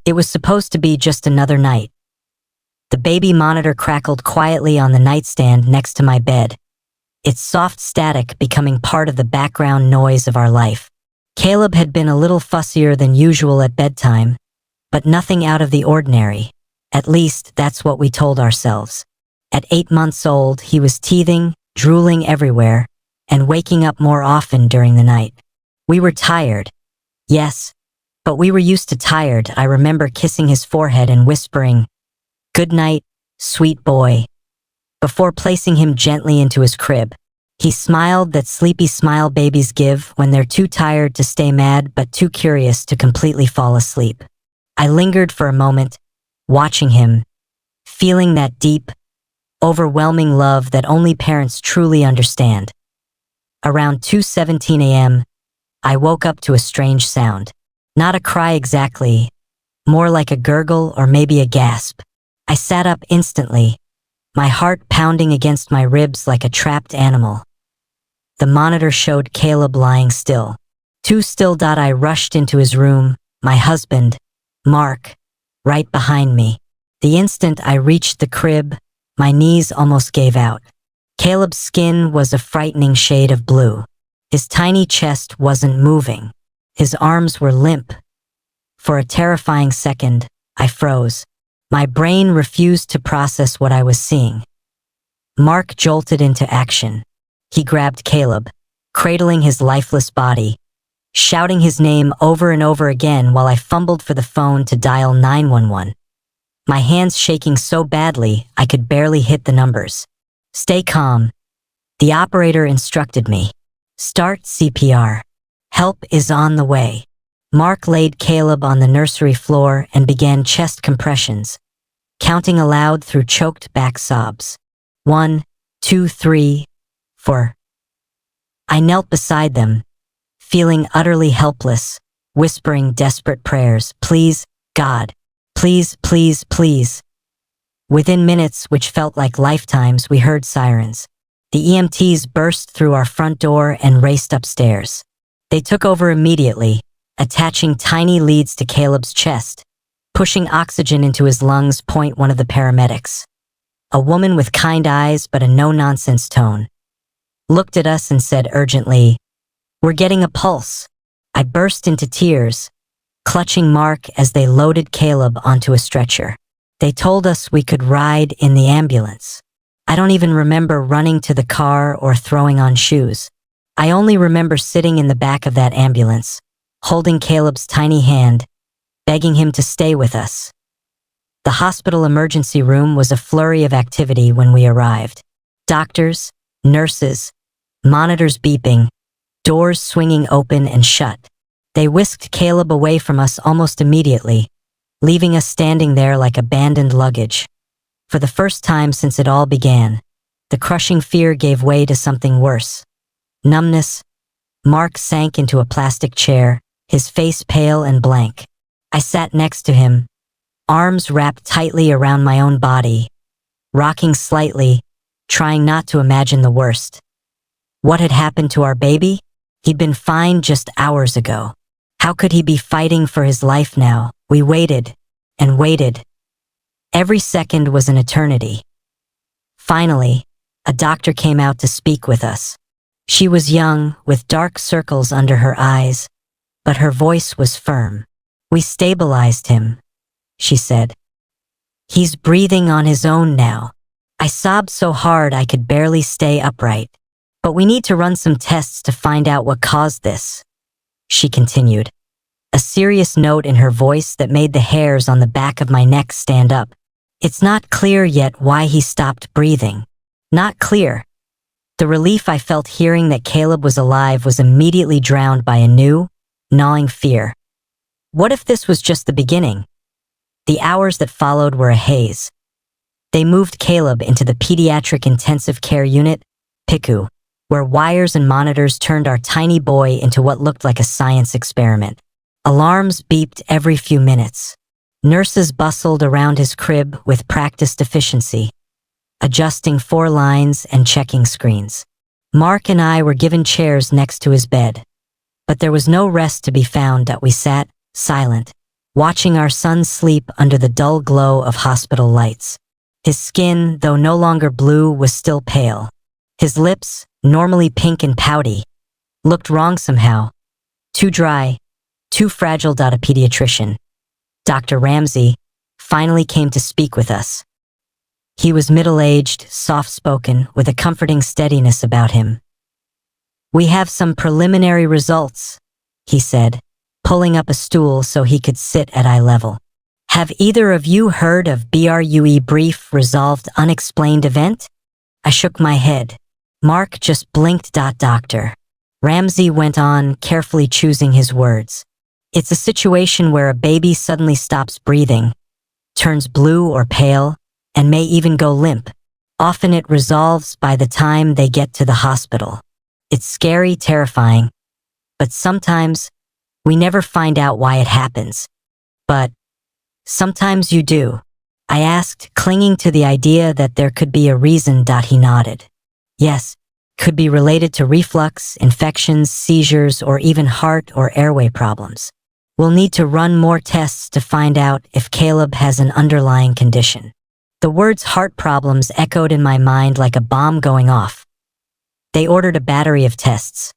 It was supposed to be just another night. The baby monitor crackled quietly on the nightstand next to my bed, its soft static becoming part of the background noise of our life. Caleb had been a little fussier than usual at bedtime, but nothing out of the ordinary. At least, that's what we told ourselves. At 8 months old, he was teething, drooling everywhere, and waking up more often during the night. We were tired. Yes, but we were used to tired. I remember kissing his forehead and whispering, "Good night, sweet boy," before placing him gently into his crib. He smiled that sleepy smile babies give when they're too tired to stay mad but too curious to completely fall asleep. I lingered for a moment, watching him, feeling that deep, overwhelming love that only parents truly understand. Around 2:17 a.m., I woke up to a strange sound. Not a cry exactly, more like a gurgle or maybe a gasp. I sat up instantly, my heart pounding against my ribs like a trapped animal. The monitor showed Caleb lying still. Too still. I rushed into his room, my husband, Mark, right behind me. The instant I reached the crib, my knees almost gave out. Caleb's skin was a frightening shade of blue. His tiny chest wasn't moving. His arms were limp. For a terrifying second, I froze. My brain refused to process what I was seeing. Mark jolted into action. He grabbed Caleb, cradling his lifeless body, shouting his name over and over again while I fumbled for the phone to dial 911. My hands shaking so badly I could barely hit the numbers. "Stay calm," the operator instructed me. "Start CPR. Help is on the way." Mark laid Caleb on the nursery floor and began chest compressions, counting aloud through choked back sobs. 1, 2, 3, 4. I knelt beside them, feeling utterly helpless, whispering desperate prayers. "Please, God. Please, please, please." Within minutes, which felt like lifetimes, we heard sirens. The EMTs burst through our front door and raced upstairs. They took over immediately, attaching tiny leads to Caleb's chest, pushing oxygen into his lungs. One of the paramedics, a woman with kind eyes but a no-nonsense tone, looked at us and said urgently, "We're getting a pulse." I burst into tears, clutching Mark as they loaded Caleb onto a stretcher. They told us we could ride in the ambulance. I don't even remember running to the car or throwing on shoes. I only remember sitting in the back of that ambulance, holding Caleb's tiny hand, begging him to stay with us. The hospital emergency room was a flurry of activity when we arrived. Doctors, nurses, monitors beeping, doors swinging open and shut. They whisked Caleb away from us almost immediately, leaving us standing there like abandoned luggage. For the first time since it all began, the crushing fear gave way to something worse. Numbness. Mark sank into a plastic chair, his face pale and blank. I sat next to him, arms wrapped tightly around my own body, rocking slightly, trying not to imagine the worst. What had happened to our baby? He'd been fine just hours ago. How could he be fighting for his life now? We waited and waited. Every second was an eternity. Finally, a doctor came out to speak with us. She was young, with dark circles under her eyes, but her voice was firm. "We stabilized him," she said. "He's breathing on his own now." I sobbed so hard I could barely stay upright. "But we need to run some tests to find out what caused this," she continued, a serious note in her voice that made the hairs on the back of my neck stand up. "It's not clear yet why he stopped breathing." Not clear. The relief I felt hearing that Caleb was alive was immediately drowned by a new, gnawing fear. What if this was just the beginning? The hours that followed were a haze. They moved Caleb into the pediatric intensive care unit, PICU, where wires and monitors turned our tiny boy into what looked like a science experiment. Alarms beeped every few minutes. Nurses bustled around his crib with practiced efficiency, adjusting 4 lines and checking screens. Mark and I were given chairs next to his bed, but there was no rest to be found. That we sat, silent, watching our son sleep under the dull glow of hospital lights. His skin, though no longer blue, was still pale. His lips, normally pink and pouty, looked wrong somehow. Too dry, too fragile. A pediatrician, Dr. Ramsey, finally came to speak with us. He was middle-aged, soft-spoken, with a comforting steadiness about him. "We have some preliminary results," he said, pulling up a stool so he could sit at eye level. "Have either of you heard of BRUE, brief, resolved, unexplained event?" I shook my head. Mark just blinked. Dr. Ramsey went on, carefully choosing his words. "It's a situation where a baby suddenly stops breathing, turns blue or pale, and may even go limp. Often it resolves by the time they get to the hospital. It's scary, terrifying, but sometimes we never find out why it happens. But sometimes you do." I asked, clinging to the idea that there could be a reason. He nodded. "Yes, could be related to reflux, infections, seizures, or even heart or airway problems. We'll need to run more tests to find out if Caleb has an underlying condition." The words heart problems echoed in my mind like a bomb going off. They ordered a battery of tests.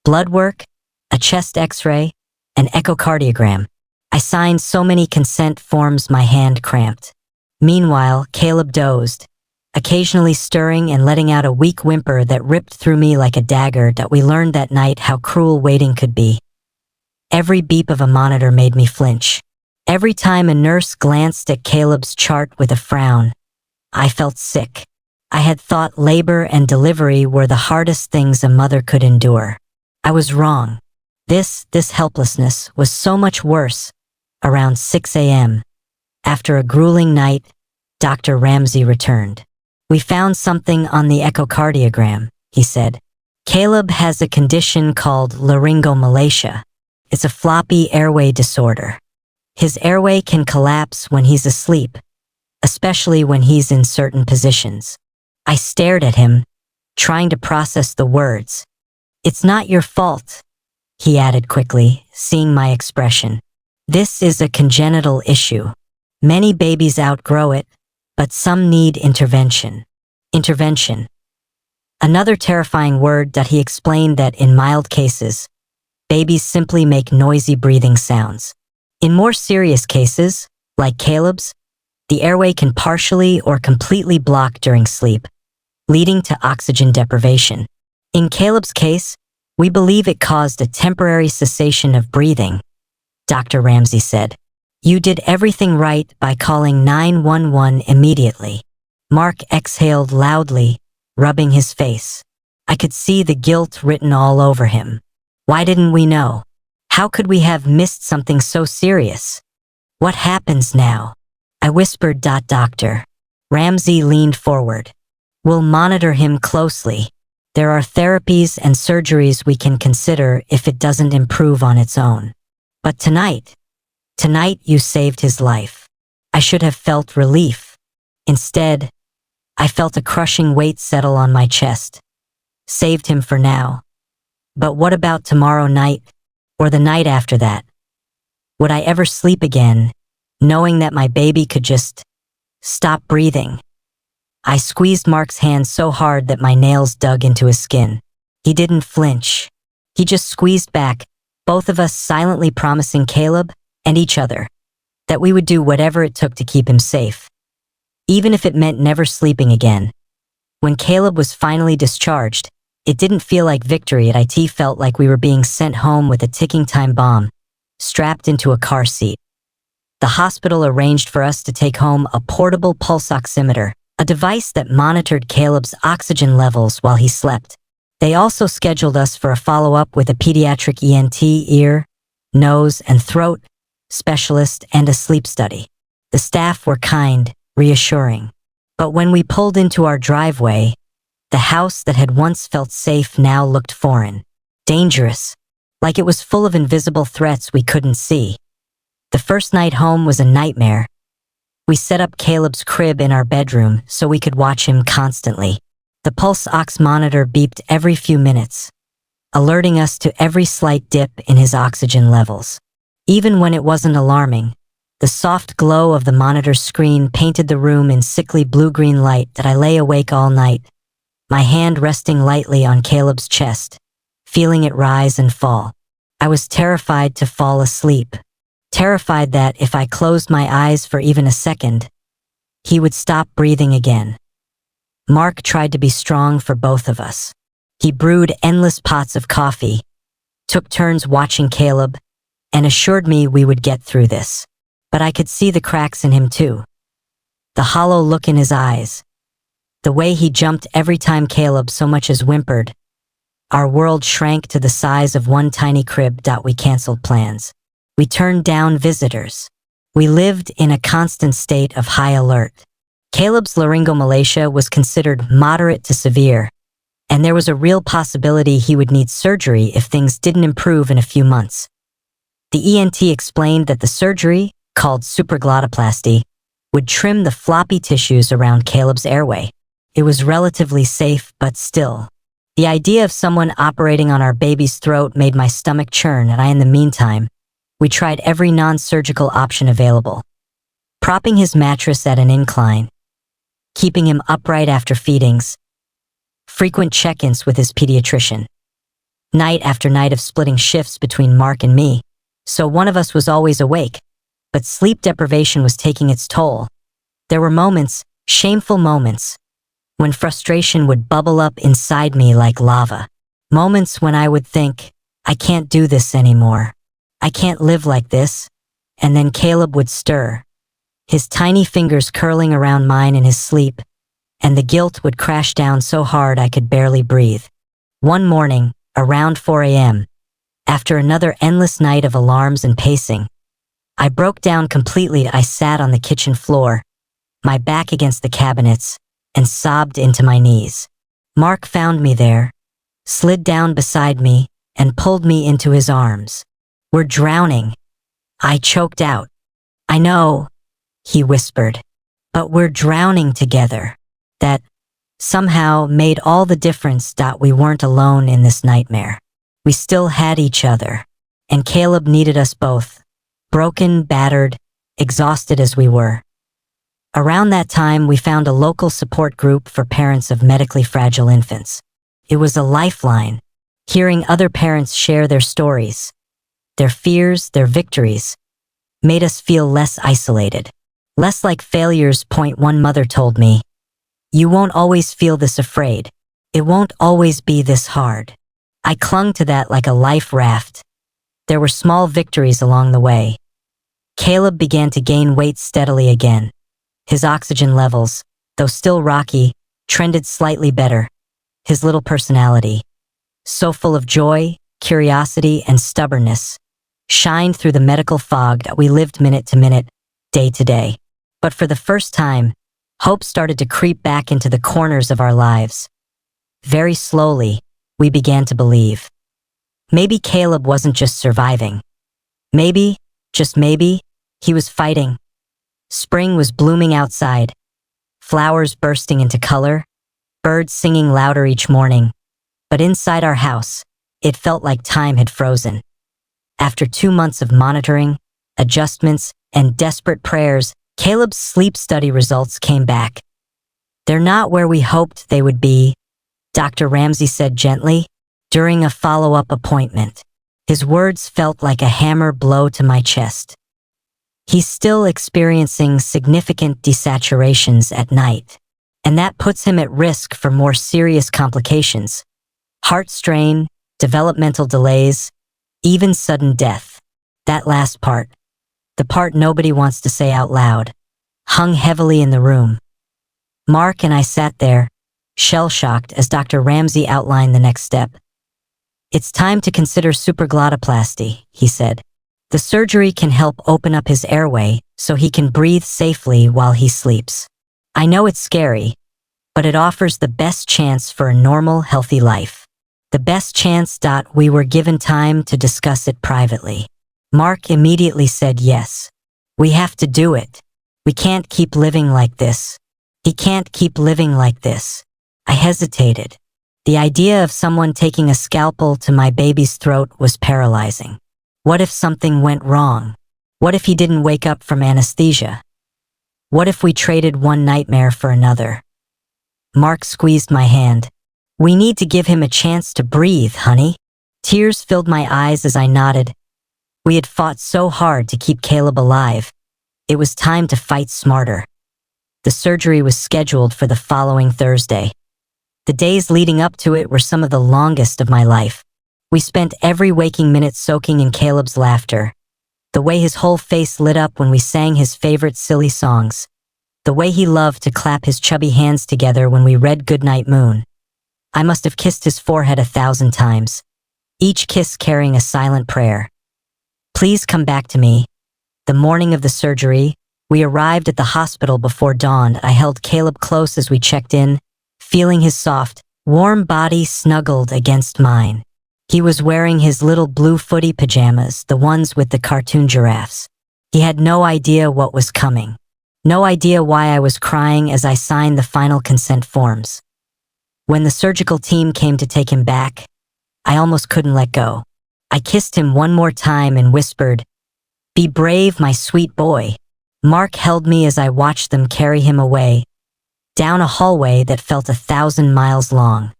Blood work, a chest x-ray, an echocardiogram. I signed so many consent forms my hand cramped. Meanwhile, Caleb dozed, occasionally stirring and letting out a weak whimper that ripped through me like a dagger. We learned that night how cruel waiting could be. Every beep of a monitor made me flinch. Every time a nurse glanced at Caleb's chart with a frown, I felt sick. I had thought labor and delivery were the hardest things a mother could endure. I was wrong. This helplessness was so much worse. Around 6 a.m., after a grueling night, Dr. Ramsey returned. "We found something on the echocardiogram," he said. "Caleb has a condition called Laryngomalacia. It's a floppy airway disorder. His airway can collapse when he's asleep, especially when he's in certain positions." I stared at him, trying to process the words. "It's not your fault," he added quickly, seeing my expression. "This is a congenital issue. Many babies outgrow it, but some need intervention." Intervention. Another terrifying word. He explained that in mild cases, babies simply make noisy breathing sounds. In more serious cases, like Caleb's, the airway can partially or completely block during sleep, leading to oxygen deprivation. In Caleb's case, we believe it caused a temporary cessation of breathing, Dr. Ramsey said. "You did everything right by calling 911 immediately." Mark exhaled loudly, rubbing his face. I could see the guilt written all over him. Why didn't we know? How could we have missed something so serious? "What happens now?" I whispered. Dr. Ramsey leaned forward. "We'll monitor him closely. There are therapies and surgeries we can consider if it doesn't improve on its own. But tonight you saved his life." I should have felt relief. Instead, I felt a crushing weight settle on my chest. Saved him for now. But what about tomorrow night, or the night after that? Would I ever sleep again, knowing that my baby could just stop breathing? I squeezed Mark's hand so hard that my nails dug into his skin. He didn't flinch. He just squeezed back, both of us silently promising Caleb and each other that we would do whatever it took to keep him safe, even if it meant never sleeping again. When Caleb was finally discharged, it didn't feel like victory. It felt like we were being sent home with a ticking time bomb, strapped into a car seat. The hospital arranged for us to take home a portable pulse oximeter, a device that monitored Caleb's oxygen levels while he slept. They also scheduled us for a follow-up with a pediatric ENT, ear, nose, and throat specialist and a sleep study. The staff were kind, reassuring. But when we pulled into our driveway, the house that had once felt safe now looked foreign, dangerous, like it was full of invisible threats we couldn't see. The first night home was a nightmare. We set up Caleb's crib in our bedroom so we could watch him constantly. The pulse ox monitor beeped every few minutes, alerting us to every slight dip in his oxygen levels. Even when it wasn't alarming, the soft glow of the monitor's screen painted the room in sickly blue-green light that I lay awake all night, my hand resting lightly on Caleb's chest, feeling it rise and fall. I was terrified to fall asleep, terrified that if I closed my eyes for even a second, he would stop breathing again. Mark tried to be strong for both of us. He brewed endless pots of coffee, took turns watching Caleb, and assured me we would get through this. But I could see the cracks in him too. The hollow look in his eyes, the way he jumped every time Caleb so much as whimpered. Our world shrank to the size of one tiny crib. We canceled plans. We turned down visitors. We lived in a constant state of high alert. Caleb's Laryngomalacia was considered moderate to severe, and there was a real possibility he would need surgery if things didn't improve in a few months. The ENT explained that the surgery, called supraglottoplasty, would trim the floppy tissues around Caleb's airway. It was relatively safe, but still. The idea of someone operating on our baby's throat made my stomach churn, and in the meantime, we tried every non-surgical option available. Propping his mattress at an incline, keeping him upright after feedings, frequent check-ins with his pediatrician. Night after night of splitting shifts between Mark and me, so one of us was always awake, but sleep deprivation was taking its toll. There were moments, shameful moments, when frustration would bubble up inside me like lava. Moments when I would think, I can't do this anymore. I can't live like this. And then Caleb would stir, his tiny fingers curling around mine in his sleep, and the guilt would crash down so hard I could barely breathe. One morning, around 4 a.m., after another endless night of alarms and pacing, I broke down completely. I sat on the kitchen floor, my back against the cabinets, and sobbed into my knees. Mark found me there, slid down beside me, and pulled me into his arms. "We're drowning," I choked out. "I know," he whispered, "but we're drowning together." That somehow made all the difference. We weren't alone in this nightmare. We still had each other, and Caleb needed us both, broken, battered, exhausted as we were. Around that time, we found a local support group for parents of medically fragile infants. It was a lifeline, hearing other parents share their stories, their fears, their victories, made us feel less isolated, less like failures. One mother told me, "You won't always feel this afraid. It won't always be this hard." I clung to that like a life raft. There were small victories along the way. Caleb began to gain weight steadily again. His oxygen levels, though still rocky, trended slightly better. His little personality, so full of joy, curiosity, and stubbornness, shined through the medical fog that we lived minute to minute, day to day. But for the first time, hope started to creep back into the corners of our lives. Very slowly, we began to believe. Maybe Caleb wasn't just surviving. Maybe, just maybe, he was fighting. Spring was blooming outside, flowers bursting into color, birds singing louder each morning. But inside our house, it felt like time had frozen. After 2 months of monitoring, adjustments, and desperate prayers, Caleb's sleep study results came back. "They're not where we hoped they would be," Dr. Ramsey said gently, during a follow-up appointment. His words felt like a hammer blow to my chest. "He's still experiencing significant desaturations at night, and that puts him at risk for more serious complications. Heart strain, developmental delays, even sudden death." That last part, the part nobody wants to say out loud, hung heavily in the room. Mark and I sat there, shell-shocked as Dr. Ramsey outlined the next step. "It's time to consider supraglottoplasty," he said. "The surgery can help open up his airway so he can breathe safely while he sleeps. I know it's scary, but it offers the best chance for a normal, healthy life. The best chance. We were given time to discuss it privately. Mark immediately said yes. "We have to do it. We can't keep living like this. He can't keep living like this." I hesitated. The idea of someone taking a scalpel to my baby's throat was paralyzing. What if something went wrong? What if he didn't wake up from anesthesia? What if we traded one nightmare for another? Mark squeezed my hand. We need to give him a chance to breathe, honey. Tears filled my eyes as I nodded. We had fought so hard to keep Caleb alive. It was time to fight smarter. The surgery was scheduled for the following Thursday. The days leading up to it were some of the longest of my life. We spent every waking minute soaking in Caleb's laughter. The way his whole face lit up when we sang his favorite silly songs. The way he loved to clap his chubby hands together when we read Goodnight Moon. I must have kissed his forehead 1,000 times, each kiss carrying a silent prayer. Please come back to me. The morning of the surgery, we arrived at the hospital before dawn. I held Caleb close as we checked in, feeling his soft, warm body snuggled against mine. He was wearing his little blue footy pajamas, the ones with the cartoon giraffes. He had no idea what was coming. No idea why I was crying as I signed the final consent forms. When the surgical team came to take him back, I almost couldn't let go. I kissed him one more time and whispered, "Be brave, my sweet boy." Mark held me as I watched them carry him away, down a hallway that felt 1,000 miles long.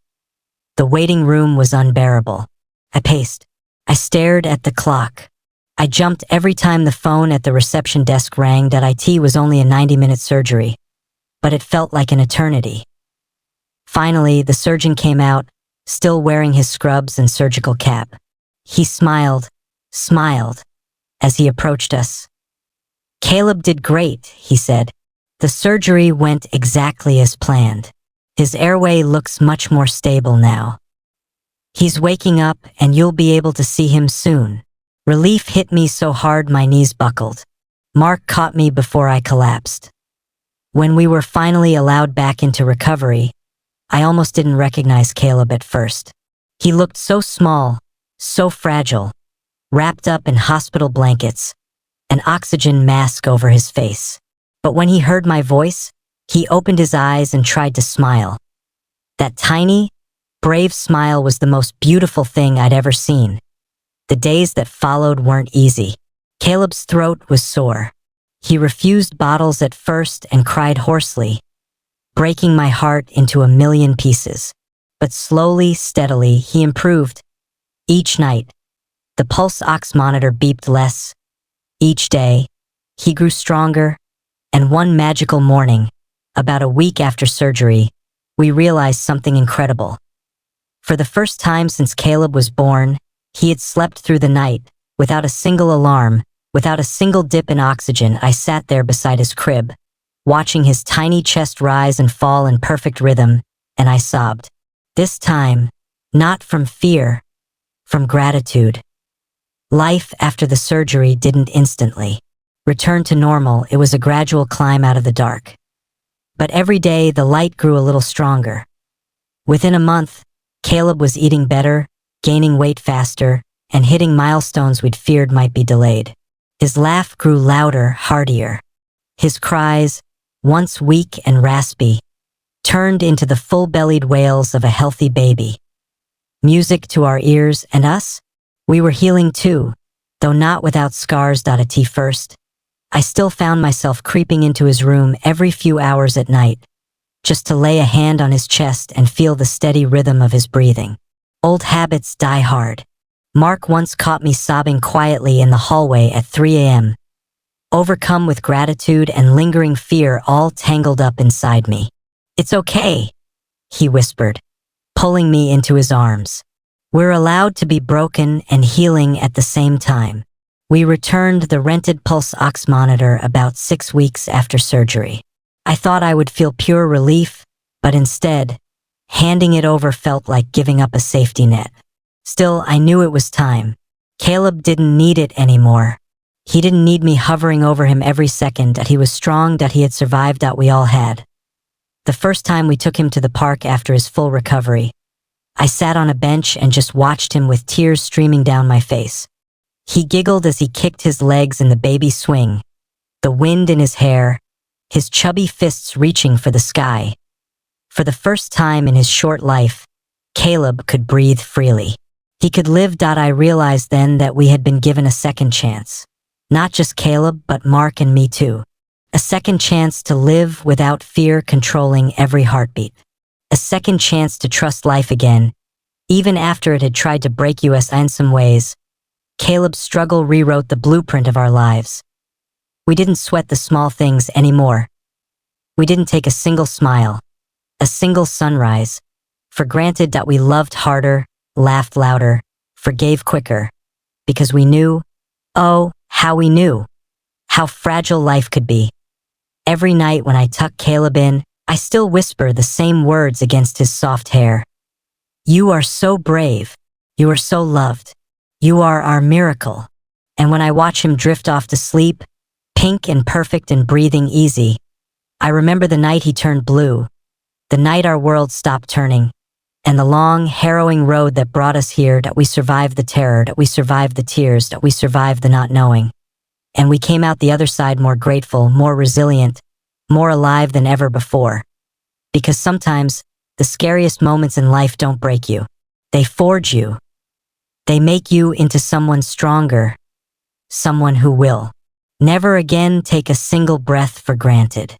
The waiting room was unbearable. I paced. I stared at the clock. I jumped every time the phone at the reception desk rang. That IT was only a 90-minute surgery, but it felt like an eternity. Finally, the surgeon came out, still wearing his scrubs and surgical cap. He smiled, as he approached us. "Caleb did great," he said. "The surgery went exactly as planned. His airway looks much more stable now. He's waking up and you'll be able to see him soon." Relief hit me so hard my knees buckled. Mark caught me before I collapsed. When we were finally allowed back into recovery, I almost didn't recognize Caleb at first. He looked so small, so fragile, wrapped up in hospital blankets, an oxygen mask over his face. But when he heard my voice, he opened his eyes and tried to smile. That tiny, brave smile was the most beautiful thing I'd ever seen. The days that followed weren't easy. Caleb's throat was sore. He refused bottles at first and cried hoarsely, breaking my heart into a million pieces. But slowly, steadily, he improved. Each night, the pulse ox monitor beeped less. Each day, he grew stronger, and one magical morning, about a week after surgery, we realized something incredible. For the first time since Caleb was born, he had slept through the night, without a single alarm, without a single dip in oxygen. I sat there beside his crib, watching his tiny chest rise and fall in perfect rhythm, and I sobbed. This time, not from fear, from gratitude. Life after the surgery didn't instantly return to normal. It was a gradual climb out of the dark. But every day, the light grew a little stronger. Within a month, Caleb was eating better, gaining weight faster, and hitting milestones we'd feared might be delayed. His laugh grew louder, heartier. His cries, once weak and raspy, turned into the full-bellied wails of a healthy baby. Music to our ears, and us? We were healing too, though not without scars. At first, I still found myself creeping into his room every few hours at night, just to lay a hand on his chest and feel the steady rhythm of his breathing. Old habits die hard. Mark once caught me sobbing quietly in the hallway at 3 a.m., overcome with gratitude and lingering fear all tangled up inside me. "It's okay," he whispered, pulling me into his arms. "We're allowed to be broken and healing at the same time." We returned the rented pulse ox monitor about 6 weeks after surgery. I thought I would feel pure relief, but instead, handing it over felt like giving up a safety net. Still, I knew it was time. Caleb didn't need it anymore. He didn't need me hovering over him every second. That he was strong, that he had survived, that we all had. The first time we took him to the park after his full recovery, I sat on a bench and just watched him with tears streaming down my face. He giggled as he kicked his legs in the baby swing, the wind in his hair, his chubby fists reaching for the sky. For the first time in his short life, Caleb could breathe freely. He could live. I realized then that we had been given a second chance. Not just Caleb, but Mark and me too. A second chance to live without fear controlling every heartbeat. A second chance to trust life again, even after it had tried to break us in some ways. Caleb's struggle rewrote the blueprint of our lives. We didn't sweat the small things anymore. We didn't take a single smile, a single sunrise, for granted. That we loved harder, laughed louder, forgave quicker, because we knew, oh, how we knew, how fragile life could be. Every night when I tuck Caleb in, I still whisper the same words against his soft hair. You are so brave. You are so loved. You are our miracle. And when I watch him drift off to sleep, pink and perfect and breathing easy, I remember the night he turned blue, the night our world stopped turning, and the long, harrowing road that brought us here. That we survived the terror, that we survived the tears, that we survived the not knowing. And we came out the other side more grateful, more resilient, more alive than ever before. Because sometimes, the scariest moments in life don't break you. They forge you. They make you into someone stronger, someone who will never again take a single breath for granted.